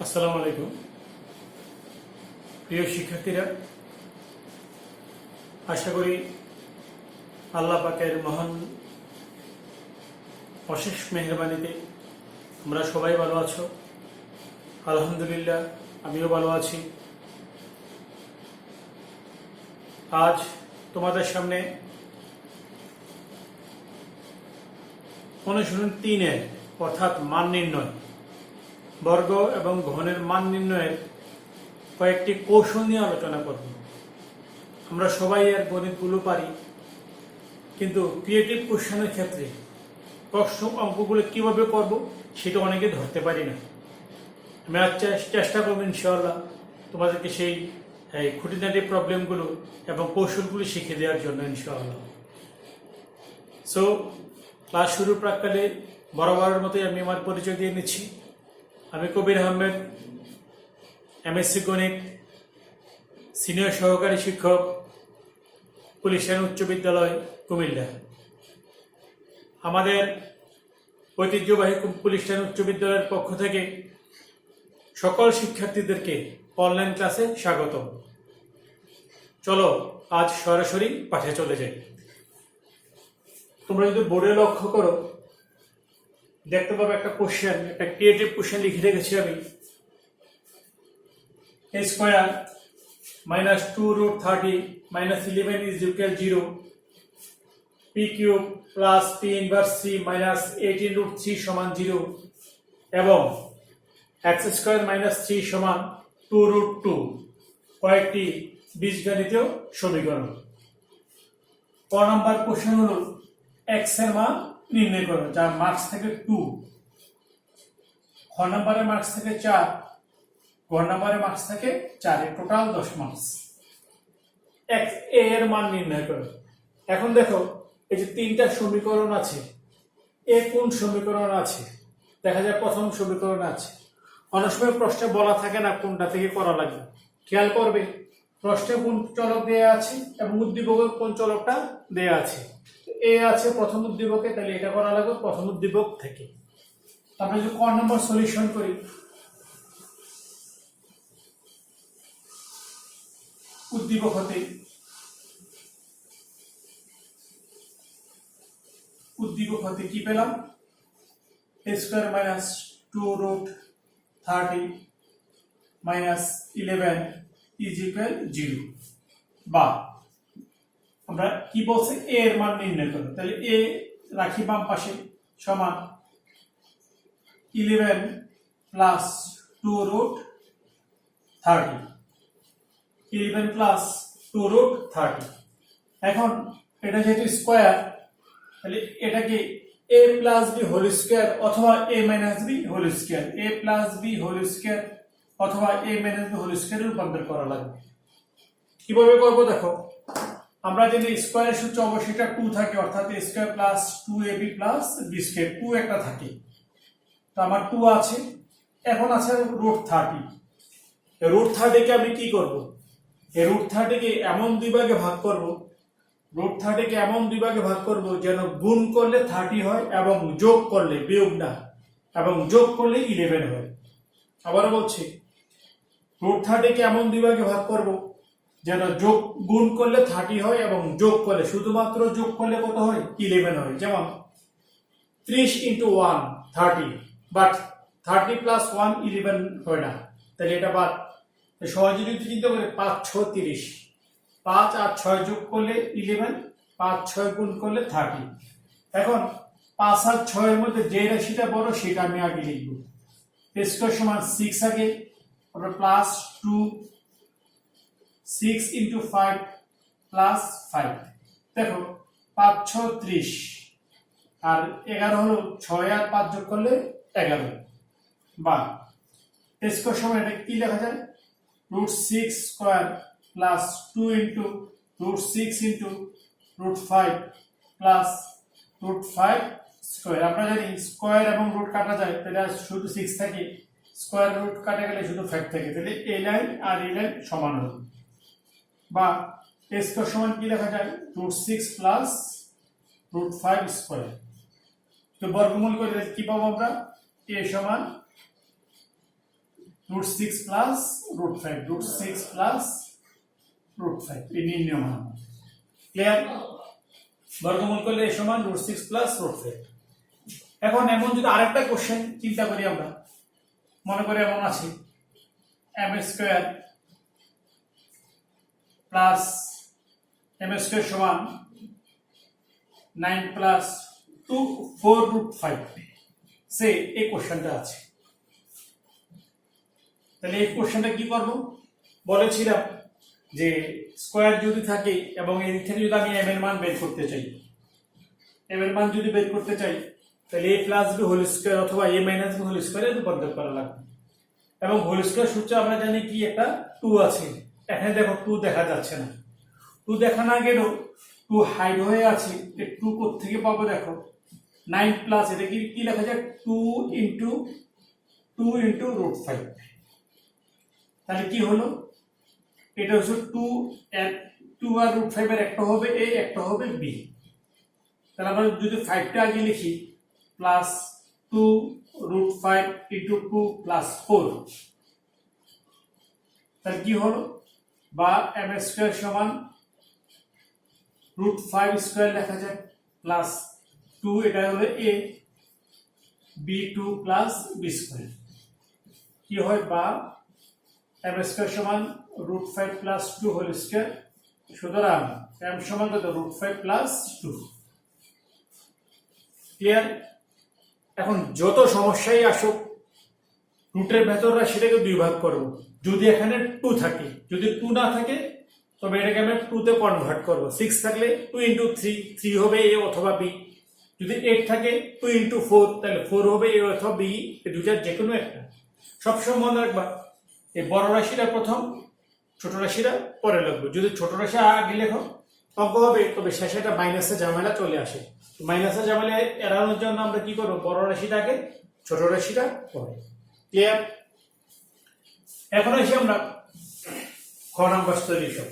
আসসালামু আলাইকুম প্রিয় শিক্ষার্থীরা, আশা করি আল্লাহ পাকের মহান অশেষ মেহেরবানিতে আমরা সবাই ভালো আছো। আলহামদুলিল্লাহ, আমিও ভালো আছি। আজ তোমাদের সামনে অনুশীলন 3-এর অর্থাৎ মান নির্ণয়, বর্গ এবং ঘনের মান নির্ণয়ের কয়েকটি কৌশল নিয়ে আলোচনা করব। আমরা সবাই এর গণিতগুলো পারি, কিন্তু ক্রিয়েটিভ কোশ্চেনের ক্ষেত্রে প্রশ্ন অঙ্কগুলো কিভাবে করব সেটা অনেকে ধরতে পারি না। আমি আজ চেষ্টা করবো ইনশাআল্লাহ তোমাদেরকে সেই খুঁটিনাটি প্রবলেমগুলো এবং কৌশলগুলো শিখিয়ে দেওয়ার জন্য ইনশাআল্লাহ। সো ক্লাস শুরুর প্রাক্কালে বরাবরের মতোই আমি আমার পরিচয় দিয়ে নিচ্ছি। আমি কবির আহমেদ, এমএসসি গণিত, সিনিয়র সহকারী শিক্ষক, পুলিশ লাইন উচ্চ বিদ্যালয়, কুমিল্লা। আমাদের ঐতিহ্যবাহী পুলিশ লাইন উচ্চ বিদ্যালয়ের পক্ষ থেকে সকল শিক্ষার্থীদেরকে অনলাইন ক্লাসে স্বাগত। চলো আজ সরাসরি পাঠে চলে যাই। তোমরা যদি বোর্ডে লক্ষ্য করো, দেখতে পাবে একটা কোশ্চেন, একটা ক্রিয়েটিভ কোশ্চেন লিখে রেখেছি আমি। a square minus 2 root 30 minus 11 is equal 0, p cube plus p inverse c minus 18 root 3 সমান 0 এবং x square minus 3 সমান 2 root 2 কয়েকটি বীজগণিতীয় সমীকরণ। ক নম্বর কোশ্চেন হলো x এর মান নির্ণয় করো, যার মার্কস থেকে 2, খ নম্বরের মার্কস থেকে 4, গ নম্বরের মার্কস থেকে 4, টোটাল 10 মার্কস। x a এর মান নির্ণয় করো। এখন দেখো, এই যে তিনটা সমীকরণ আছে, এ কোন সমীকরণ আছে? দেখা যায় প্রথম সমীকরণ আছে। অনেক সময় প্রশ্নে বলা থাকে না কোনটা থেকে করা লাগবে। খেয়াল করবে প্রশ্নে কোন চলক দেয়া আছে এবং উদ্দীপকে কোন চলকটা দেয়া আছে। এ আছে প্রথম উদ্দীপকে, তাহলে এটা করা লাগবে প্রথম উদ্দীপক থেকে। তারপরে যদি ক নম্বর সলিউশন করি, উদ্দীপক হতে কি পেলাম? a square minus 2 root 30 minus 11 is equal 0, বা আমরা কি বলছি, a এর মান নির্ণয় করো। তাহলে a রাখি বাম পাশে, সমান 11 প্লাস 2 root 30, 11 প্লাস 2 root 30। এখন এটা যেহেতু স্কোয়ার, তাহলে এটাকে a plus B whole square অথবা a minus B whole square, a plus B whole square অথবা a মাইনাস বি হোল স্কোয়ারে রূপান্তর করা লাগবে। কিভাবে করবো দেখো, আমরা যদি স্কোয়ারের সূত্র অবশ্যই এটা 2 থাকে, অর্থাৎ a square plus 2ab plus B square, 2 একটা থাকে, তো আমার 2 আছে। এখন আছে রুট 30। রুট 30 কে আমি কি করব? এই রুট 30 কে এমন দুই ভাগে ভাগ করব, রুট 30 কে এমন দুই ভাগে ভাগ করব যেন গুণ করলে 30 হয় এবং যোগ করলে, বিয়োগ না, এবং যোগ করলে 11 হয়। আবার বলছি, রুট 30 কে এমন দুই ভাগে ভাগ করব যেন যোগ গুণ করলে 30 হয় এবং যোগ করলে, শুধুমাত্র যোগ করলে কত হয়? 11 হয়। যেমন 30 into 1 30, বাট 30 plus 1 11 হয় না, তাহলে এটা বাদ। সহজে যদি চিন্তা করে 5 6 30, 5 আর 6 যোগ করলে 11, 5 6 গুণ করলে 30। এখন 5 আর 6 এর মধ্যে যে রাশিটা বড় সেটা আমি আগে লিখব। স্কয়ার সমান 6 আগে, তারপর প্লাস 2, 6 into 5 প্লাস 5। দেখো 5 6 30 আর 11 হলো 6 আর 5 যোগ করলে 11, বা স্কয়ার সমান এটা কি লেখা যায়? root 6 square plus 2 into root 6 into root 5 plus root 5 square. আমরা জানি স্কয়ার এবং রুট কাটা যায়, তাহলে শুধু 6 থাকে, স্কয়ার রুট কাটা গেলে শুধু 5 থাকে, তাহলে এই লাইন আর এই লাইন সমান হবে। বা স্কয়ার সমান কি লেখা যায়? root 6 প্লাস root 5 স্কয়ার। তো বর্গমূল করে কি পাবো আমরা? a সমান root 6 plus root 5, root 6 plus root 5 এই নির্ণয় মান। ক্লিয়ার? বর্গমূল করলে এ সমান রুট 6 প্লাস রুট 5। এখন এমন যদি আরেকটা কোশ্চেন চিন্তা করি আমরা, মনে করি এমন আছে m square plus m square সমান 9 প্লাস 4 রুট 5, সে এই কোশ্চেনটা আছে। তাহলে এই কোশ্চেনটা কি করব? বলেছিলাম যে স্কয়ার যদি থাকে এবং এর থেকে যদি আমি m এর মান বের করতে চাই, m এর মান যদি বের করতে চাই তাহলে a প্লাস b হোল স্কয়ার অথবা a মাইনাস b হোল স্কয়ারে রূপান্তর করা লাগবে। এবং হোল স্কয়ার সূত্র আমরা জানি কি, একটা 2 আছে। এখানে দেখো 2 দেখা যাচ্ছে না, 2 দেখা না গেলেও 2 হাইড হয়ে আছে। এই 2 কোথা থেকে পাবো? দেখো 9 প্লাস এটা কি লেখা যায় 2 ইনটু রুট 5। তাহলে কি হলো? এটা হচ্ছে 2 আর রুট 5 এর একটা হবে a, একটা হবে b। তাহলে আমরা যদি 5টা আগে লিখি প্লাস 2 রুট 5 ইনটু 2 প্লাস 4, তাহলে কি হলো? বা m স্কয়ার সমান রুট 5 স্কয়ার লেখা যায় প্লাস 2, এটা হলো a, b2 plus b square. কি হয়? বা m স্কয়ার সমান রুট 5 প্লাস 2 হোল স্কয়ার। সুতরাং m সমান কত? Root 5 plus 2। ক্লিয়ার? এখন যত সমস্যাই আসুক রুটের ভেতররা সেটাকে 2 ভাগ করব। যদি এখানে 2 থাকে, যদি 2 না থাকে তবে এটাকে আমরা 2 তে কনভার্ট করব। 6 থাকলে 2 ইনটু 3 হবে a অথবা b। যদি 8 থাকে 2 ইনটু 4, তাহলে 4 হবে a অথবা b, এই দুটার যে কোনো একটা। সবসময় মনে রাখবা এই বড় রাশিটা প্রথম, ছোট রাশিটা পরে লিখবো। যদি ছোট রাশি আগে লেখো অঙ্ক হবে, তবে শেষে একটা মাইনাসের ঝামেলা চলে আসে। মাইনাসের ঝামেলা এড়ানোর জন্য আমরা কি করবো? বড় রাশিটা আগে, ছোট রাশিটা পরে। ক্লিয়ার? এখন এসে আমরা খ নাম্বার সলিউশন।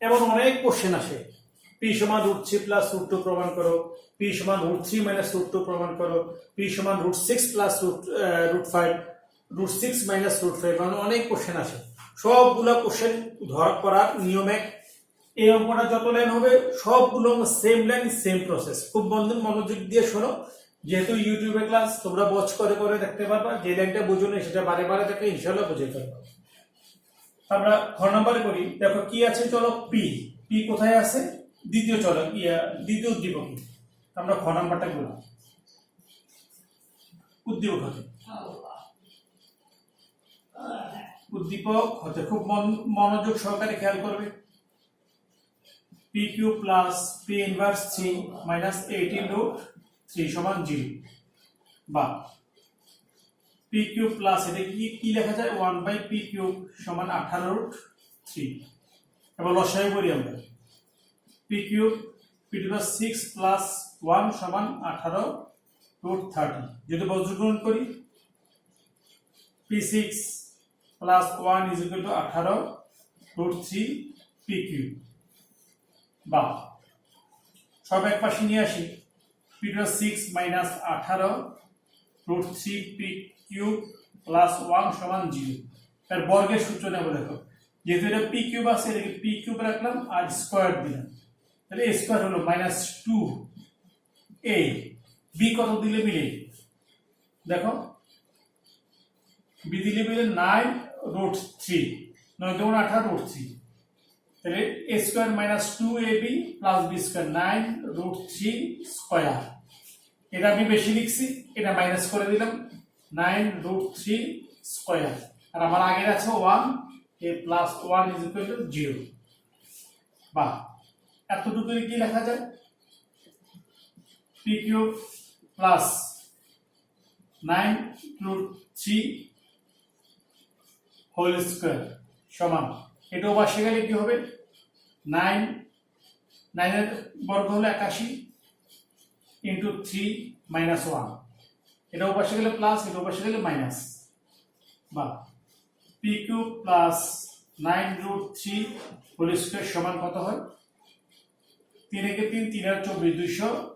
এমন অনেক কোশ্চেন আসে, p সমান রুট 3 প্লাস রুট 2 প্রমাণ করো, p সমান রুট 3 মাইনাস রুট 2 প্রমাণ করো, p সমান root 6 plus root 5, root 6 minus root 5, মানে অনেক কোশ্চেন আসে। সবগুলো কোশ্চেন ধরা করার নিয়মে এই অঙ্কটা যত লাইন হবে সবগুলো সেম লাইন, সেম প্রসেস। খুব মনোযোগ দিয়ে শোনো, যেহেতু ইউটিউবে ক্লাস তোমরা ওয়াচ করে করে দেখতে পারবা। যে লাইনটা বুঝো না সেটা বারে বারে দেখলে ইনশাআল্লাহ বুঝে পারবা। আমরা খ নাম্বারে করি। দেখো কি আছে, চলো p কোথায় আছে? দ্বিতীয় চলক, দ্বিতীয় উদ্দীপক। আমরা খ নাম্বারটা বললাম উদ্দীপক হতে, উদ্দীপক হতে খুব মনোযোগ সহকারে খেয়াল করবে। p cube plus p inverse 3 minus 18 root 3 সমান 0। বা p কিউব প্লাস এটা কি লেখা যায় 1 বাই p কিউব সমান 18 রুট 3। এবার লসাগু করি আমরা। p cube p to the 6 plus 1 সমান 18 রুট 30। যদি বজ্রগুণন করি p6 plus 1 is equal to 18 root 3 p cube. বা সব এক পাশে নিয়ে আসি, p to the 6 minus 18 root 3 p cube plus 1 সমান 0। তার বর্গের সূত্র নেব। দেখো যেহেতু এটা p কিউব আছে, এটাকে p কিউব রাখলাম আর স্কয়ার দিলাম, তাহলে a স্কয়ার হলো মাইনাস 2a। b কত দিলে মিলে? দেখো b দিলে মিলে 9 রুট 3, 9 দুগুণ 18 রুট 3। তাহলে a square minus 2ab plus b square 9 root 3 square. এটা আমি বেশি লিখছি, এটা মাইনাস করে দিলাম 9 রুট 3 স্কয়ার। আর আমার আগের আছে 1, a plus 1 is equal to 0। বা এতটুকু কি লেখা যায়? p cube plus 9 root 3 whole square সমান, এটা পাশে গেলে কি হবে? 9 এর বর্গ হলো 81 ইন্টু 3 মাইনাস 1। এটা পাশে গেলে প্লাস, এটা পাশে গেলে মাইনাস। বা p cube plus 9 root 3 whole square সমান কত হয়? 3 একে 3, 3 আর 24,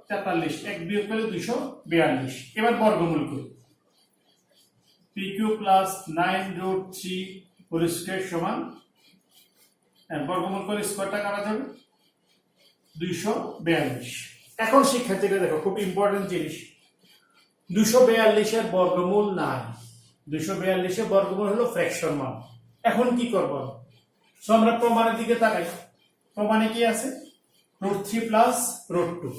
243, 1 বিয়োগ করলে 242। এবার বর্গমূল করি। p cube plus 9√3 whole square সমান, বর্গমূল করে স্কয়ারটা কাটা যাবে 242। এখন শিক্ষার্থীরা দেখো, খুব ইম্পর্টেন্ট জিনিস, 242 এর বর্গমূল নাই। 242 এর বর্গমূল হলো ফ্র্যাকশন মান। এখন কি করব? সো আমরা প্রমাণের দিকে তাকাই। প্রমাণে কি আছে? √3 প্লাস √2।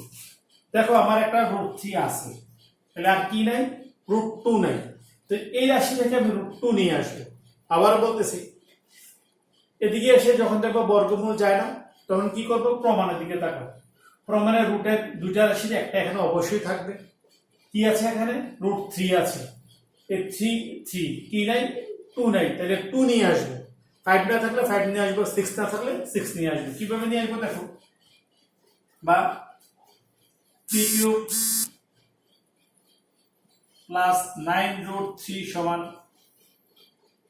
দেখো আমার একটা √3 আছে, তাহলে আর কি নাই? √2 নাই। তো এই রাশি থেকে আমি √2 নিয়ে আসবো। আবার বলতেছি, এদিকে এসে যখন দেখবো বর্গমূল যায় না, তখন কি করব? প্রমাণের দিকে তাকাবো। প্রমাণের রুটের দুইটা রাশির একটা এখানে অবশ্যই থাকবে। কি আছে এখানে? √3 আছে। এই 3 কি নাই? 2 নাই, তাহলে 2 নিয়ে আসবো। 5 না থাকলে 5 নিয়ে আসবো, 6 না থাকলে 6 নিয়ে আসবো। কিভাবে নিয়ে আসবো দেখো, বা p কিউব প্লাস 9√3 সমান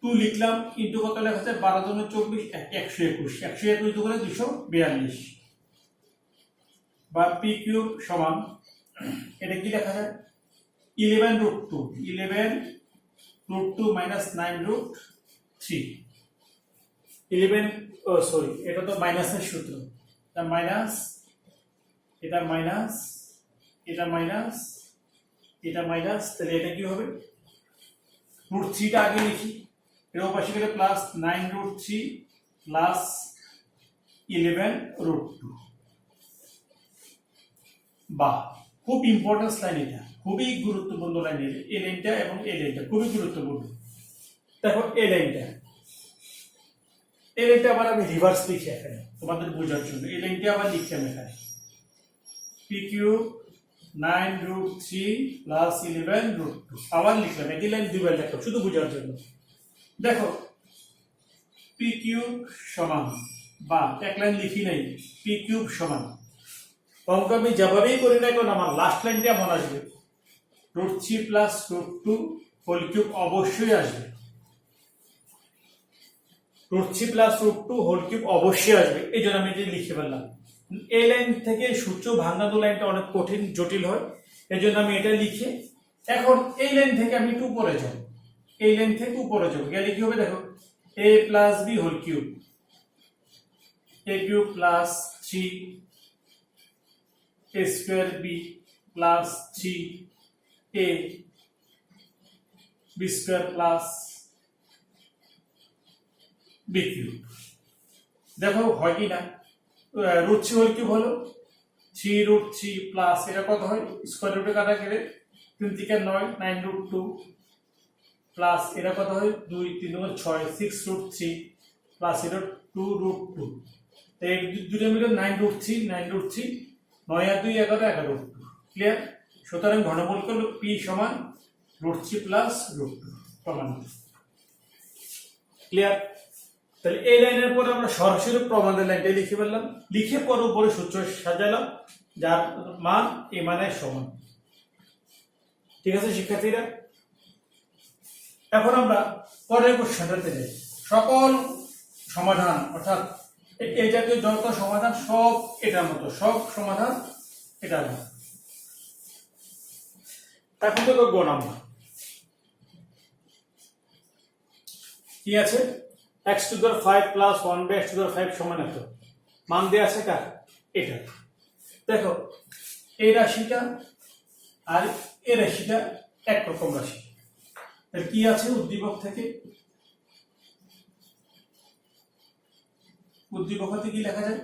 2 লিখলাম, ইনটু কত লেখা আছে? 12 × 24, 121। 121 করে 242। বা p কিউব সমান, এটা কি লেখা যায়? 11√2, 11√2 মাইনাস 9√3। 11, সরি, এটা তো মাইনাসের সূত্র। এটা মাইনাস, এটা মাইনাস, এটা মাইনাস, এটা মাইনাস, তাহলে এটা কি হবে? √3 টা আগে লিখি, এর পাশে গেলে প্লাস 9√3 প্লাস 11√2। বা খুব ইম্পর্টেন্ট লাইন, এটা খুবই গুরুত্বপূর্ণ লাইন। এই লাইনটা এবং এই লাইনটা খুবই গুরুত্বপূর্ণ। দেখো এই লাইনটা আবার আমি রিভার্স লিখি এখানে তোমাদের বোঝার জন্য। এই লাইনটা আবার লিখলাম এখানে, p কিউব 9√3 প্লাস 11√2 আবার লিখলাম। একই লাইন দুইবার লিখলাম শুধু বোঝার জন্য। দেখো p কিউব সমান, বা এক লাইন লিখি নাই, p কিউব সমান, অঙ্ক আমি যেভাবেই করি না কেন আমার লাস্ট লাইনটা মনে আসবে, √3 প্লাস √2 হোল কিউব অবশ্যই আসবে। √3 প্লাস √2 হোল কিউব অবশ্যই আসবে, এই জন্য আমি এটা লিখে ফেললাম। এই লাইন থেকে সূত্র ভাঙানো লাইনটা অনেক কঠিন জটিল হয়, এই জন্য আমি এটা লিখে, এখন এই লাইন থেকে আমি একটু উপরে যাব। এই লাইন থেকে উপরে যাব, গেলে কি হবে দেখো, a plus b whole cube, a cube plus 3 a square b plus 3 a b square plus b cube. দেখো হয় কি না? √3 হোল কিউব হলো 3√3 প্লাস এটা কত হয়? স্কয়ার রুটে কাটা গেলে 3 থেকে 9, 9√2 প্লাস এটা কত হয়? 2 3 6, 6√3 প্লাস এটা 2√2। এই দুটো মিলে 9√3, 9√3, 9 আর 2 11, 11√2। ক্লিয়ার? সুতরাং ঘনমূল করলে p সমান √3 প্লাস √2 প্রমাণ। ক্লিয়ার? তাহলে এই লাইনের পরে আমরা সরাসরি প্রমাণের লাইনটা লিখে ফেললাম, লিখে পরে উপরে সূত্র সাজালাম যার মান এই মানের সমান। ঠিক আছে শিক্ষার্থীরা? এখন আমরা পরের কোশ্চেনটাতে যাই। সকল সমাধান অর্থাৎ এই জাতীয় যত সমাধান সব এটার মতো, সব সমাধান এটার মতো। এখন তো গ নাম্বার কি আছে? x⁵ প্লাস 1/x⁵ সমান এত। মান দেওয়া আছে কার? এটা। দেখো এই রাশিটা আর এই রাশিটা একরকম রাশি। কি আছে উদ্দীপক থেকে? উদ্দীপক থেকে কি লেখা যায়?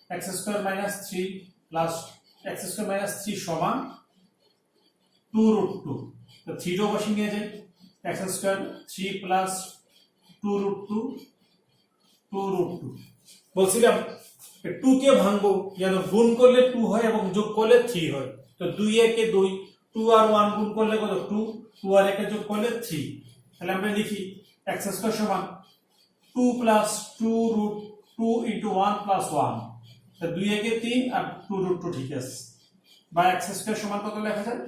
x² - 3 প্লাস x² - 3 সমান 2√2। তো 3 টা বসিয়ে নিয়ে যায়, x² 3 প্লাস 2√2, 2√2। বলছিলাম 2 কে ভাঙবো, যেন গুণ করলে 2 হয় এবং যোগ করলে 3 হয়। তো 2 একে 2, 2 আর 1 গুণ করলে কত? 2, 2 আর 1 যোগ করলে 3। তাহলে আমরা লিখি x² সমান 2 প্লাস 2√2 ইনটু 1 প্লাস 1। তো 2 একে 3 আর 2√2 ঠিক আছে। বা x² সমান কত লেখা যায়?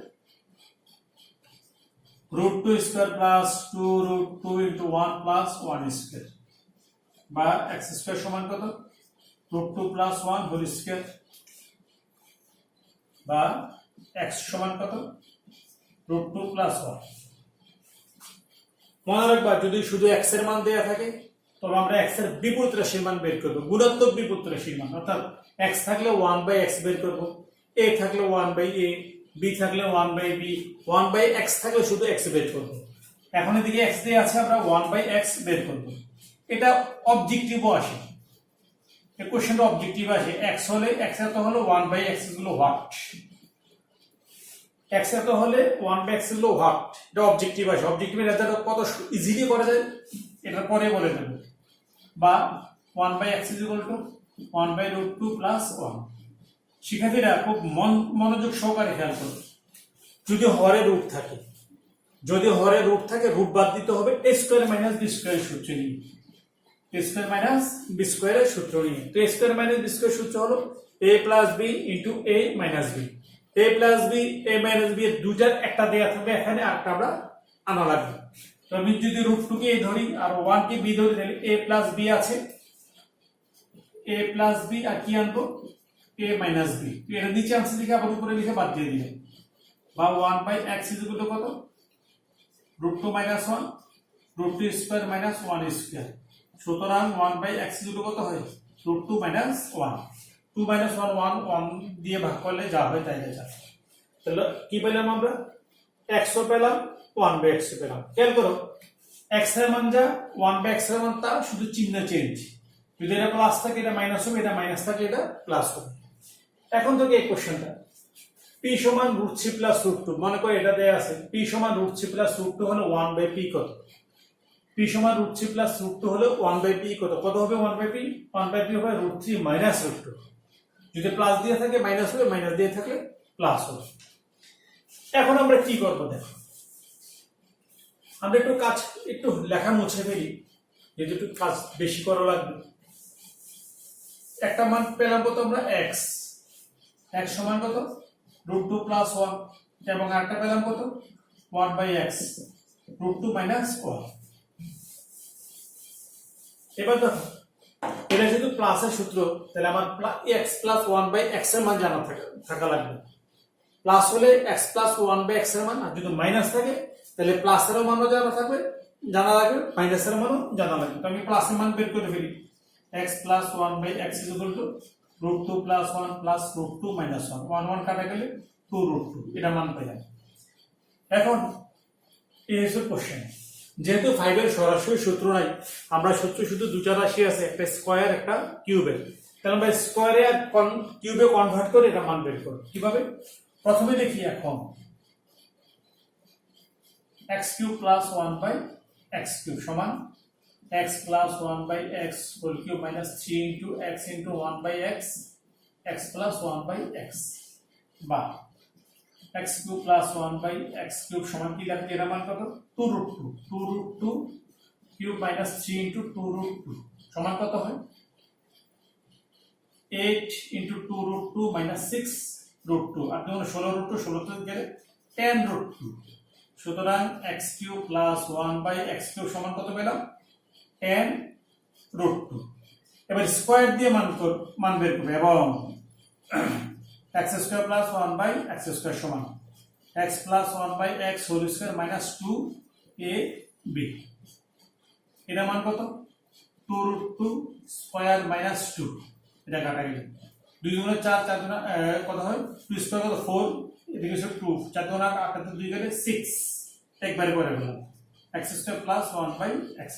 √2² প্লাস 2√2 ইনটু 1 প্লাস 1²। বা x² সমান কত? √2 প্লাস 1 হোল স্কয়ার বা x সমান কত √2 প্লাস 1। মনে রাখবা যদি শুধু x এর মান দেয়া থাকে তবে আমরা x এর বিপরীত রাশির মান বের করব, গুণাত্মক বিপরীত রাশির মান, অর্থাৎ x থাকলে 1/x বের করব, a থাকলে 1/a, b থাকলে 1/b, 1/x থাকলে শুধু x বের করব। এখন এদিকে x দিয়ে আছে, আমরা 1/x বের করব। এটা অবজেক্টিভও আসে, এই কোশ্চেনটা অবজেক্টিভ আসে। x হলে x এত হলো 1/x গুলো হোয়াট, x এত হলে 1/x গুলো হোয়াট, এটা অবজেক্টিভ আসে। অবজেক্টিভের রেজাল্ট কত ইজিলি করা যায় এটা পরে বলে দেব। বা 1/x = 1/√2 প্লাস 1। শিক্ষার্থীরা খুব মনোযোগ সহকারে খেয়াল করো, যদি হরে রুট থাকে, যদি হরে রুট থাকে রুট বাদ দিতে হবে a square minus b square সূত্র নিয়ে, a স্কয়ার মাইনাস b স্কয়ারের সূত্র নিয়ে। তো a square minus b square সূত্র হলো a plus b into a minus b। a plus b a minus b এর দুটার একটা দেয়া থাকবে এখানে, আরটা আমরা আনা লাগবে। তো আমি যদি √2 কে a ধরি আর 1 কে b ধরি তাহলে a প্লাস b আছে, a প্লাস b আর কি আনবো a মাইনাস b। এর নিচে আনছি লিখে আবার উপরে লিখে বাদ দিয়ে দিলাম। বা 1/x = কত √2 মাইনাস 1 √2 স্কয়ার মাইনাস 1 স্কয়ার। সুতরাং 1/x কত হয় √2 মাইনাস 1। 2 মাইনাস 1 1 1 দিয়ে ভাগ করলে যা হয় তাই যা। তাহলে কি পেলাম আমরা x ও পেলাম 1/x পেলাম। খেয়াল করো x এর মান যা 1/x এর মান তা, শুধু চিহ্ন চেঞ্জ। যদি এটা প্লাস থাকে এটা মাইনাস হবে, এটা মাইনাস থাকে এটা প্লাস হবে। এখন থেকে এই কোশ্চেনটা p সমান √3 প্লাস √2, মনে করে এটা দেয়া আছে p সমান √3 প্লাস √2 হলো 1/p কত, p সমান √3 প্লাস √2 হলো 1/p কত, কত হবে 1/p 1/p হবে √3 মাইনাস √2। যদি প্লাস দিয়ে থাকে মাইনাস হবে, মাইনাস দিয়ে থাকলে প্লাস হবে। এখন আমরা কি করব দেখো, আমরা একটু লেখা মুছে ফেলি, যেহেতু একটু কাজ বেশি করা লাগবে। একটা মান পেলাম কত আমরা x সমান কত √2 প্লাস 1, এবং আরেকটা পেলাম কত 1/x √2 মাইনাস 1। এবার দেখো এটা যেহেতু প্লাসের সূত্র, তাহলে আমার x প্লাস 1/x এর মান জানা থাকা লাগবে। প্লাস হলে x প্লাস 1/x এর মান, আর যদি মাইনাস থাকে তাহলে প্লাসের মানও জানা লাগবে, মাইনাসের মানও জানা লাগবে। তো আমি প্লাসের মান বের করে ফেলি। x plus 1/x = √2 plus 1 plus √2 minus 1, 1 1 কাটা গেলে 2√2, এটা মান পেলাম। এখন এই হচ্ছে কোশ্চেন। যেহেতু 5 এর সরাসরি সূত্র নাই, আমরা সূত্র শুধু দুটা রাশি আছে, একটা স্কয়ার একটা কিউবের, তাহলে আমরা স্কয়ারে আর কিউবে কনভার্ট করে এটা মান বের করব। কিভাবে? প্রথমে দেখি এখন x³ প্লাস 1/x³ সমান x plus 1/x whole cube minus 3 into x into 1/x x plus 1/x, বা x³ প্লাস 1/x³ সমান কি লাগবে, এর মান কত 2√2 কিউব মাইনাস 3 ইনটু 2√2 সমান কত হয় 8 ইনটু 2√2 মাইনাস 6√2, আর যখন 16√2 16 থেকে গেলে 10√2। সুতরাং x³ প্লাস 1/x³ সমান কত পেলাম 10√2। এবার স্কয়ার দিয়ে মান বের করবে, এবং x² প্লাস 1/x² সমান x plus 1/x whole square minus 2ab, এটা মান কত 2√2 স্কয়ার মাইনাস 2, এটা কাটা গেল 2 গুণে 4 4 গুণে কত হয় 2 স্কয়ার কত 4, এদিকে হচ্ছে 2 4 গুণে 8 তে 2 গেলে 6, একবারে করে ফেললাম x² প্লাস 1/x²।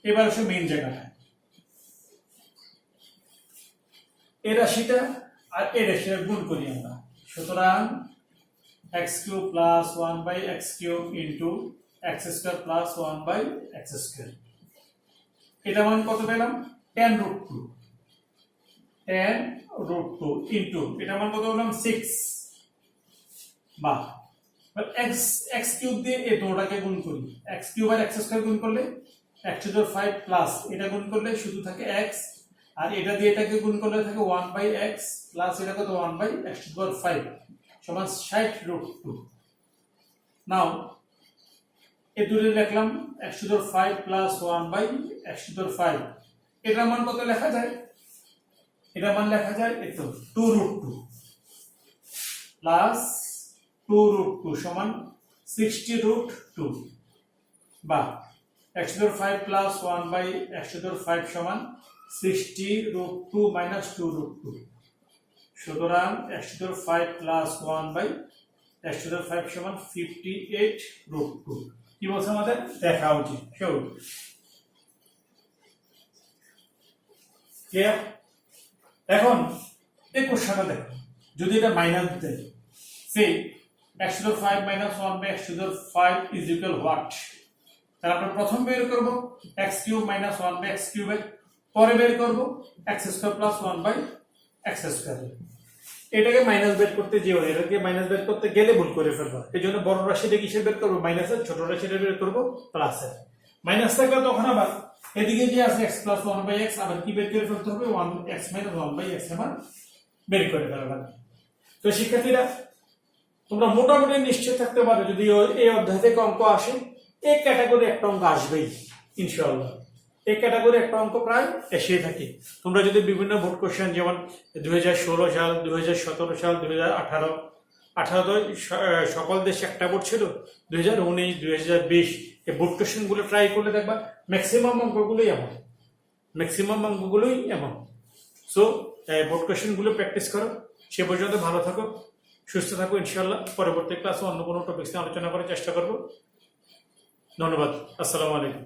এবার আসলে মেইন জায়গাটা, এই রাশিটা আর এই রাশিটা গুণ করি আমরা। সুতরাং x³ plus 1/x³ into x² plus 1/x², এটা মান কত পেলাম 10√2 ইনটু এটা মান কত পেলাম 6, বা x³ দিয়ে এই দুটোটাকে গুণ করি, x³ আর x² গুণ করলে x⁵ প্লাস এটা গুণ করলে শুধু থাকে x, আর এটা দিয়ে এটাকে গুণ করলে থাকে 1/x প্লাস এটা কত 1/x⁵ সমান 60√2। নাও এই দুটো লিখলাম x⁵ প্লাস 1/x⁵, এটার মান কত লেখা যায় এটা মান লেখা যায় এতো 2√2 প্লাস 2√2 সমান 60√2 বা x⁵ প্লাস 1/x⁵ সমান 60√2 মাইনাস 2√2। সুতরাং x⁵ প্লাস 1/x⁵ সমান 58√2। কি বলছে আমাদের দেখা উচিত। ক্লিয়ার? এখন এই কোশ্চেনটা দেখো, যদি এটা মাইনাস দেয়, সে x⁵ minus 1/x⁵ is equal what, তাহলে আমরা প্রথম বের করব x³ মাইনাস 1/x³, পরে বের করব x² প্লাস 1/x²। এটাকে মাইনাস বের করতে যেও, এটাকে মাইনাস বের করতে গেলে ভুল করে ফেলবো। এই জন্য বড় রাশিটা কিসের বের করবো? মাইনাসের। ছোট রাশিটা বের করবো প্লাসের। মাইনাস থাকলে তখন আবার এদিকে যে আছে x প্লাস 1/x, আবার কি বের করে ফেলতে হবে? 1x মাইনাস 1/x আমার বের করে ফেলবে। তো শিক্ষার্থীরা, তোমরা মোটামুটি নিশ্চিত থাকতে পারো যদি এই অধ্যায় থেকে অঙ্ক আসে, এই ক্যাটাগরি একটা অঙ্ক আসবেই ইনশাআল্লাহ। এই ক্যাটাগরি একটা অঙ্ক প্রায় এসে থাকে। তোমরা যদি বিভিন্ন বোর্ড কোশ্চেন যেমন 2016 সাল, 2017 সাল, 2018 সকল দেশে একটা বোর্ড ছিল, 2019, 2020 এই বোর্ড কোশ্চেন গুলো ট্রাই করলে দেখবা ম্যাক্সিমাম অঙ্কগুলোই এমন। সো বোর্ড কোশ্চেন গুলো প্র্যাকটিস করো। সে পর্যন্ত ভালো থাকো, সুস্থ থাকো। ইনশাআল্লাহ পরবর্তী ক্লাসে অন্য কোনো টপিক্স নিয়ে আলোচনা করার চেষ্টা করবো। ধন্যবাদ। আসসালামু আলাইকুম।